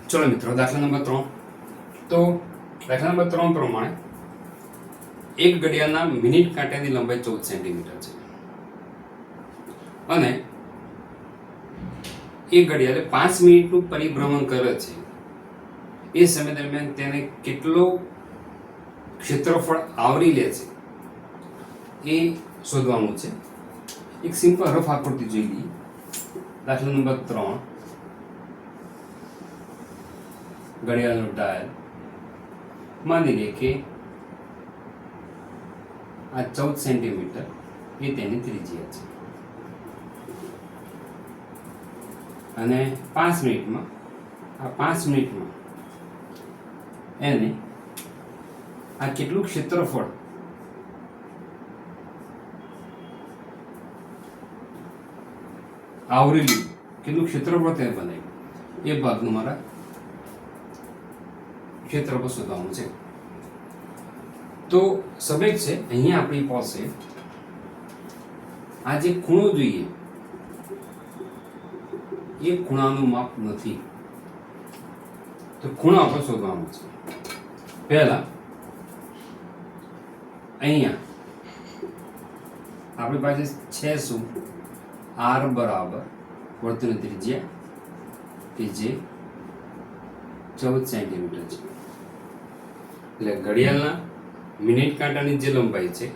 ચલો મિત્રો, દાખલા નંબર 3. તો દાખલા નંબર 3 પ્રમાણે એક ઘડિયાળના મિનિટ કાંટાની લંબાઈ 14 સેન્ટીમીટર છે અને એ ઘડિયાળે 5 મિનિટનું પરિભ્રમણ કરે છે. એ સમય દરમિયાન તેને કેટલો ક્ષેત્રફળ આવરી લે છે એ શોધવાનું છે. એક સિમ્પલ રફ આકૃતિ જોઈ લઈએ. દાખલા નંબર 3, ઘડિયાળનો ડાયલ. માની લે કે આ 14 સેન્ટીમીટર એ તેની ત્રિજ્યા છે અને 5 મિનિટમાં એને આ કેટલું ક્ષેત્રફળ આવરી લીધું, કેટલું ક્ષેત્રફળ તે બનાવ્યું, એ ભાગનું મારા ક્ષેત્રફળ શોધવાનું છે. તો સબેક છે, અહીંયા આપણી પાસે આ જે ખૂણો જોઈએ એ ખૂણાનું માપ નથી, તો ખૂણો આપણે શોધવાનું છે. પહેલા અહીંયા આપણી પાસે છે શું? R બરાબર વર્તુળની ત્રિજ્યા કે જે 14 સેન્ટીમીટર છે. એટલે ઘડિયાળના મિનિટ કાંટાની જે લંબાઈ છે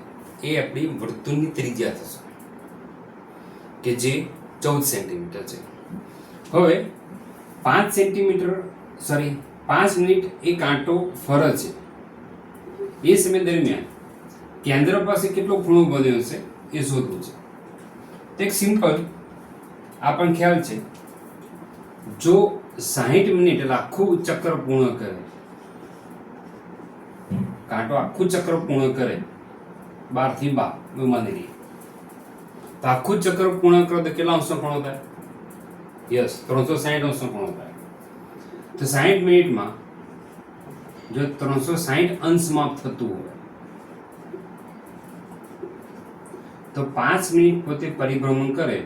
એ આપણી વર્તુળની ત્રિજ્યા થશે કે જે 14 સેન્ટીમીટર છે. હવે 5 મિનિટ એ કાંટો ફરે છે. એ સમય દરમિયાન કેન્દ્ર પાસે કેટલો ખૂણો બન્યો છે એ શોધવું છે. એક સિમ્પલ આપણને ખ્યાલ છે, જો 60 મિનિટ એટલે આખું ચક્ર પૂર્ણ કરે, કાંટો આખું ચક્ર પૂર્ણ કરે 12 થી 12 માની લઈએ, તો આખું ચક્ર પૂર્ણ કરે તો કેટલા અંશનો ખૂણો થાય? યસ, 360 અંશનો ખૂણો થાય. તો 60 મિનિટમાં જો 360 અંશ માપ થતું હોય તો 5 મિનિટ પોતે પરિભ્રમણ કરે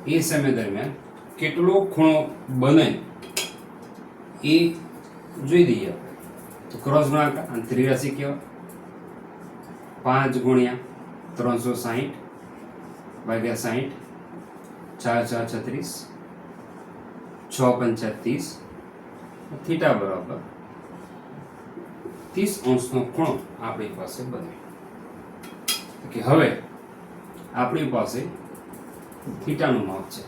એ સમય દરમિયાન કેટલો ખૂણો બને એ જોઈ દઈએ આપણે. તો ક્રોસ ગુણાકાર અને ત્રિરાશી કહેવાય. 5 ગુણ્યા 360 ભાગ્યા 60, 4 4 36, 6 5 30, થીટા બરાબર 30 અંશનો ખૂણો આપણી પાસે બને. કે હવે આપણી પાસે થીટાનું માપ છે.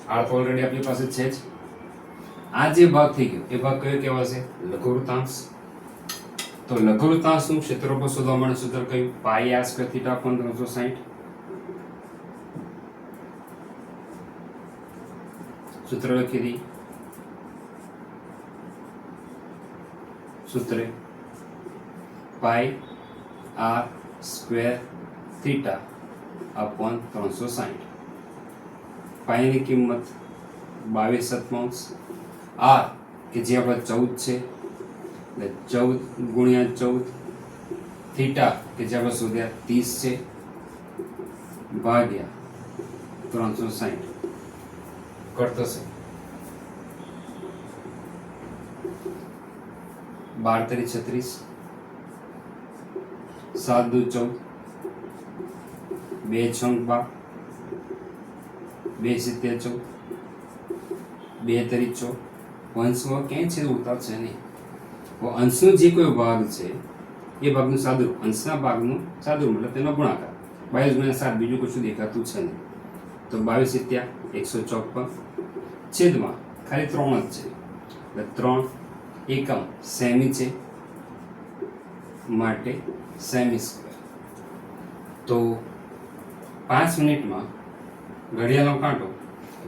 આ તો ઓલરેડી આપણી પાસે છે જ. આ જે ભાગ થઈ ગયો એ ભાગ કયો કહેવાશે? લઘુવૃત્તાંશ. તો લઘુવૃત્તાંશનું ક્ષેત્રફળ શોધવા માટે સૂત્ર કયું? પાઈ r સ્ક્વેર થીટા અપોન 360. સૂત્ર લખી દઈએ. સૂત્ર પાઈ r સ્ક્વેર થીટા અપોન 360. પાઈની કિંમત 22/7, r કે જે આપણે 14 છે એટલે 14 ગુણ્યા 14, થીટા કે જે આપણે શોધ્યા 30 છે ભાગ્યા 360 કરતશે 12 × 36, 7 × 2 14, 2 × 6 12, 2 × 7 14, 2 × 3 14. અંશમાં ક્યાંય છે ઉતાર છે નહીં. અંશનો જે કોઈ ભાગ છે એ ભાગનું સાદુરૂપ, અંશના ભાગનું સાદુરૂપ મતલબ તેનો ગુણાકાર. 22 × 7 બીજું કશું દેખાતું છે નહીં. તો 22 × 154 છેદમાં ખાલી 3 જ છે એટલે 3 એકમ સેમી છે માટે સેમી સ્ક્વેર. તો 5 મિનિટમાં ઘડિયાળનો કાંટો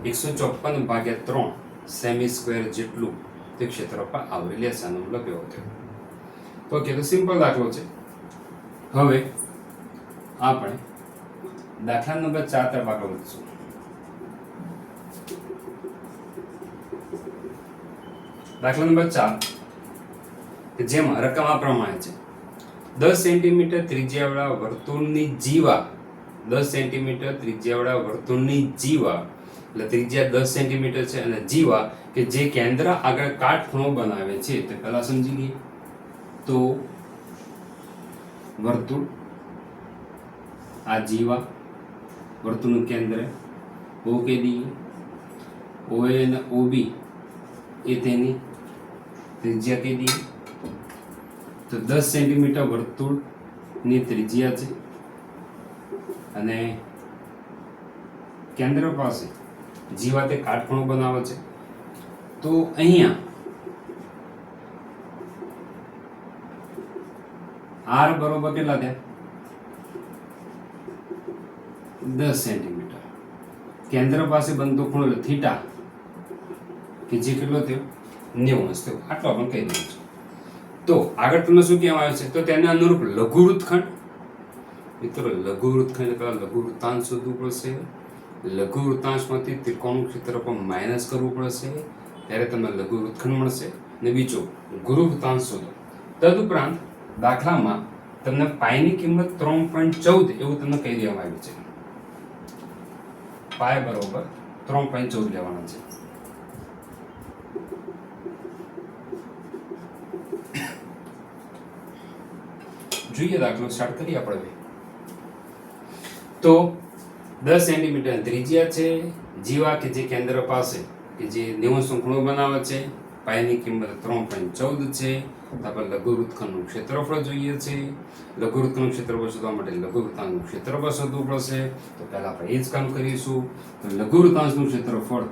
154/3 સેમી સ્ક્વેર જેટલું તે ક્ષેત્રફળ આવરી લેશે. આનો મતલબ એવો થયો. તો કે તો સિમ્પલ દાખલો છે. હવે આપણે દાખલા નંબર 4 તરફ આગળ વધીશું. દાખલા નંબર 4 કે જેમાં રકમ આ પ્રમાણે છે: 10 સેન્ટીમીટર ત્રિજ્યાવાળા વર્તુળની જીવા 10 સેન્ટીમીટર ત્રિજ્યાવાળા વર્તુળની જીવા એટલે ત્રિજ્યા 10 સેન્ટીમીટર છે અને જીવા કે જે કેન્દ્ર આગળ કાટખૂણો બનાવે છે તે પહેલા સમજી લઈએ. તો વર્તુળ, આ જીવા, વર્તુળનું કેન્દ્ર ઓ કહી દઈએ. OA અને OB એ તેની ત્રિજ્યા કહી દઈએ. તો 10 સેન્ટીમીટર વર્તુળની ત્રિજ્યા છે અને કેન્દ્ર પાસે જીવા તે કાટખૂણો બનાવે છે. તો અહીંયા r બરોબર કેટલા થયા? 10 સેન્ટીમીટર. કેન્દ્ર પાસે બનતો ખૂણો એટલે થીટા કે જે કેટલો થયો? 90 અંશ થયો. આટલો આપણે કહી દઉં છું. તો આગળ તમને શું કહેવામાં આવે છે? તો તેને અનુરૂપ લઘુ વૃત્તખંડ. મિત્રો લઘુ વૃત્તખંડ પેલા લઘુ વૃત્તાંશ શોધવું પડશે. લઘુ વૃત્તાંશમાંથી ત્રિકોણનું ક્ષેત્રફળ માઇનસ કરવું પડશે, ત્યારે તમને લઘુ વૃત્તખંડ મળશે. અને બીજો ગુરુ વૃત્તાંશ શોધો. તદુપરાંત દાખલામાં તમને પાઈની કિંમત 3.14 એવું તમને કહી દેવામાં આવ્યું છે. પાય બરોબર 3.14 લેવાના છે. જોઈએ દાખલો સ્ટાર્ટ કરીએ આપણે. તો 10 સેન્ટીમીટર ત્રિજ્યા છે, જીવા કે જે કેન્દ્ર પાસે કે જે 90 ખૂણો બનાવે છે, પાયની કિંમત 3.14 છે. આપણે લઘુ વૃત્તખંડનું ક્ષેત્રફળ જોઈએ છે. લઘુ વૃત્તખંડનું ક્ષેત્રફળ શોધવા માટે લઘુ વૃત્તાંશનું ક્ષેત્રફળ શોધવું પડશે. તો પહેલા આપણે એ જ કામ કરીશું. તો લઘુ વૃત્તાંશનું ક્ષેત્રફળ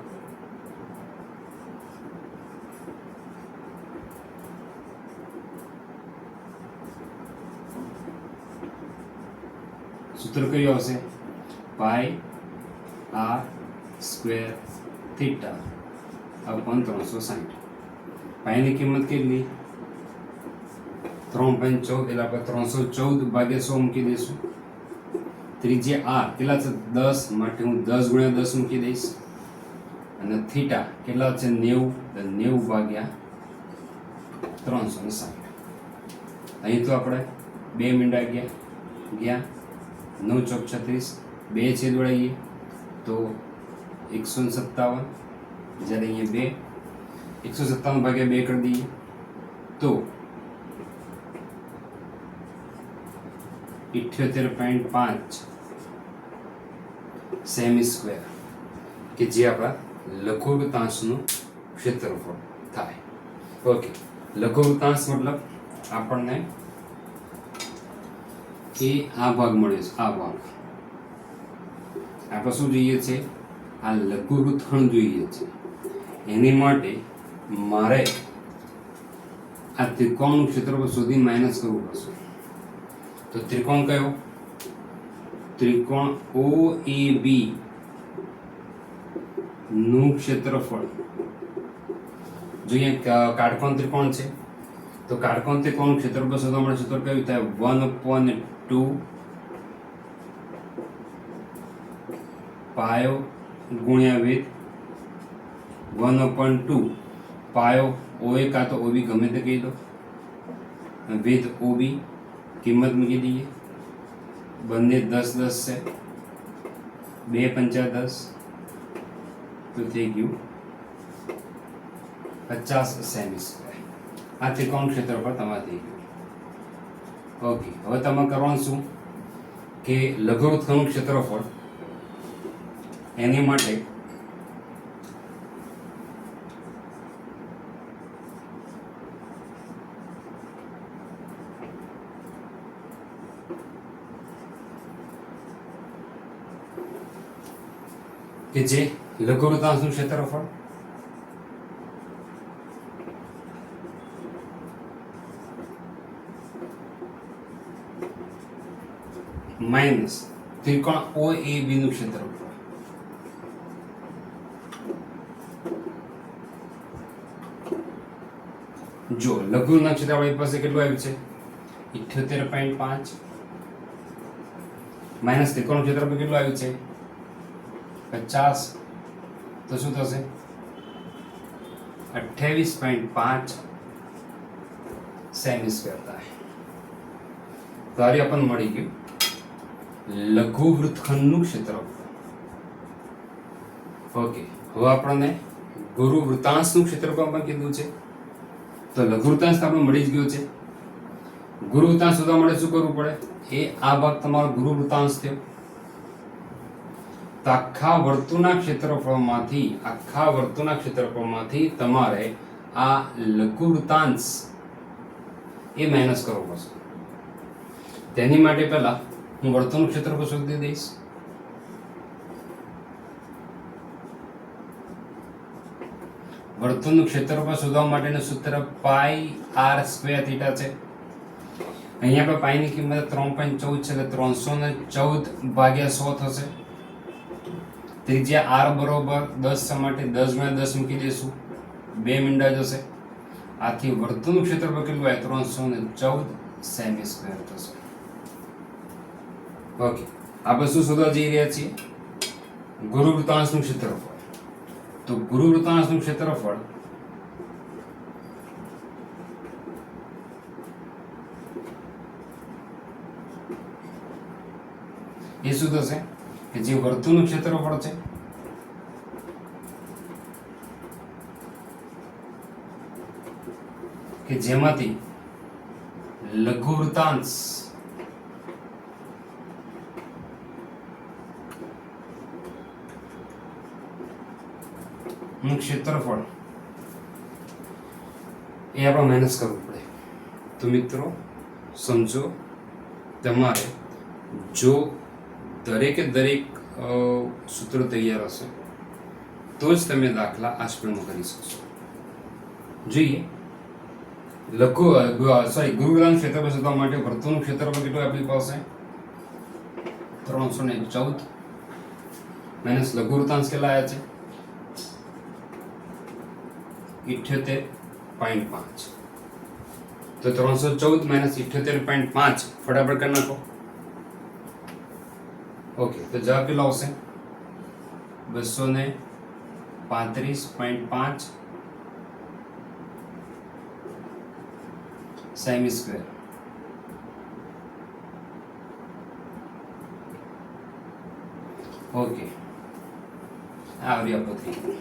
સૂત્ર કયું આવશે? પાઈ r સ્ક્વેર થીટા અપોન 360. પાઈની કિંમત કેટલી? 3.14 એટલે આપણે 314 ભાગ્યા 100 મૂકી દઈશું. ત્રિજ્યા r કેટલા છે? 10 માટે હું 10 ગુણ્યા 10 મૂકી દઈશ. અને થીટા કેટલા છે? 90. તો 90 ભાગ્યા 360. અહીં તો આપણે 2 મીંડા ગયા 9 ચોક 36, 2 છેદ વળાવીએ તો 157. જ્યારે અહીંયા 157 ભાગ્યા 2 કરી દઈએ તો 78.5 સેમી સ્ક્વેર કે જે આપણા લઘુ વૃત્તાંશનું ક્ષેત્રફળ થાય. ઓકે, લઘુ વૃત્તાંશ મતલબ આપણને એ આ ભાગ મળે છે. આ ભાગ આપણે શું જોઈએ છે? આ લઘુ વૃત્તખંડ જોઈએ છે. એની માટે મારે આ ત્રિકોણનું ક્ષેત્રફળ શોધી માઇનસ કરવું પડશે. તો ત્રિકોણ કયો? ત્રિકોણ OAB નું ક્ષેત્રફળ. જો અહીંયા કાટકોણ ત્રિકોણ છે તો કાટકોણ ત્રિકોણનું ક્ષેત્રફળ શોધવા માટે સૂત્ર કયું થાય? 1/2 પાયો ગુણ્યા વેધ 1/2 પાયો OA કાં તો OB ગમે તે કહી દો, વેધ OB કિંમત મૂકી દઈએ. બંને 10 10 છે, 2 5 10 તો થઈ ગયું 50 સેમી સ્ક્વેર. આ ત્રિકોણ ક્ષેત્રફળ તમારે થઈ ગયું. ઓકે, હવે તમે કરવાનું શું કે લઘુ વૃત્તખંડનું ક્ષેત્રફળ એની માટે કે જે લઘુ વૃત્તાંશનું ક્ષેત્રફળ માઇનસ ત્રિકોણ OAB નું ક્ષેત્રફળ. જો લઘુના ક્ષેત્રફળ પાસે કેટલું આવ્યું છે? 78.5 માઇનસ ત્રિકોણ ક્ષેત્રફળ કેટલું આવ્યું છે? 50. તો શું થશે? 28.5 સેમી સ્ક્વેર થાય. તો આ આપણને મળી ગયું લઘુ વૃત્તખંડનું ક્ષેત્રફળ. ઓકે, હવે આપણને ગુરુ વૃત્તાંશનું ક્ષેત્રફળ પણ કીધું છે. તો લઘુ વૃત્તાંશ આપણે મળી જ ગયો છે. ગુરુ વૃત્તાંશ શોધવા માટે શું કરવું પડે? એ આ ભાગ તમારો ગુરુ વૃત્તાંશ થયો. તો આખા વર્તુળના ક્ષેત્રફળમાંથી તમારે આ લઘુ વૃત્તાંશ એ માઇનસ કરવો પડશે. તેની માટે પહેલા હું વર્તુળનું ક્ષેત્રફળ શોધી દઈશ. વર્તુળનું ક્ષેત્રફળ શોધવા માટેનું સૂત્ર પાઈ r સ્ક્વેર થીટા છે. અહીંયા આપણે પાઈની કિંમત 3.14 છે, એટલે 314 ભાગ્યા 100 થશે. ત્રિજ્યા r બરોબર 10 માટે 10 × 10 મૂકી દઈશું, 2 મીંડા જશે. આથી વર્તુળનું ક્ષેત્રફળ કેટલું આવે? 314 સેમી સ્ક્વેર થશે. ઓકે, આપણે શું શોધવા જઈ રહ્યા છીએ? ગુરુ વૃત્તાંશનું ક્ષેત્રફળ. તો ગુરુ વૃત્તાંશનું ક્ષેત્રફળ એ શું થશે કે જે વર્તુળનું ક્ષેત્રફળ છે કે જેમાંથી લઘુ વૃત્તાંશ નું ક્ષેત્રફળ એ આપણે માઇનસ કરવું પડે. તો મિત્રો સમજો, તમારે જો દરેકે દરેક સૂત્ર તૈયાર હશે તો જ તમે દાખલા આ સ્પીડમાં કરી શકશો. જોઈએ, ગુરુ વૃત્તાંશ ક્ષેત્રફળ શોધવા માટે વર્તુળનું ક્ષેત્રફળ કેટલું આપણી પાસે? 314 માઇનસ લઘુ વૃત્તાંશ કેટલા આવ્યા છે? 78.5. તો 314 માઇનસ 78.5 ફટાફટ કરી નાખો. ઓકે, તો જવાબ કેટલો આવશે? 235.5 સેમી સ્ક્વેર. ઓકે, આ આવ્યું આપણું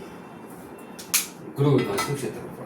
ગુરુ વૃત્તાંશનું ક્ષેત્રફળ.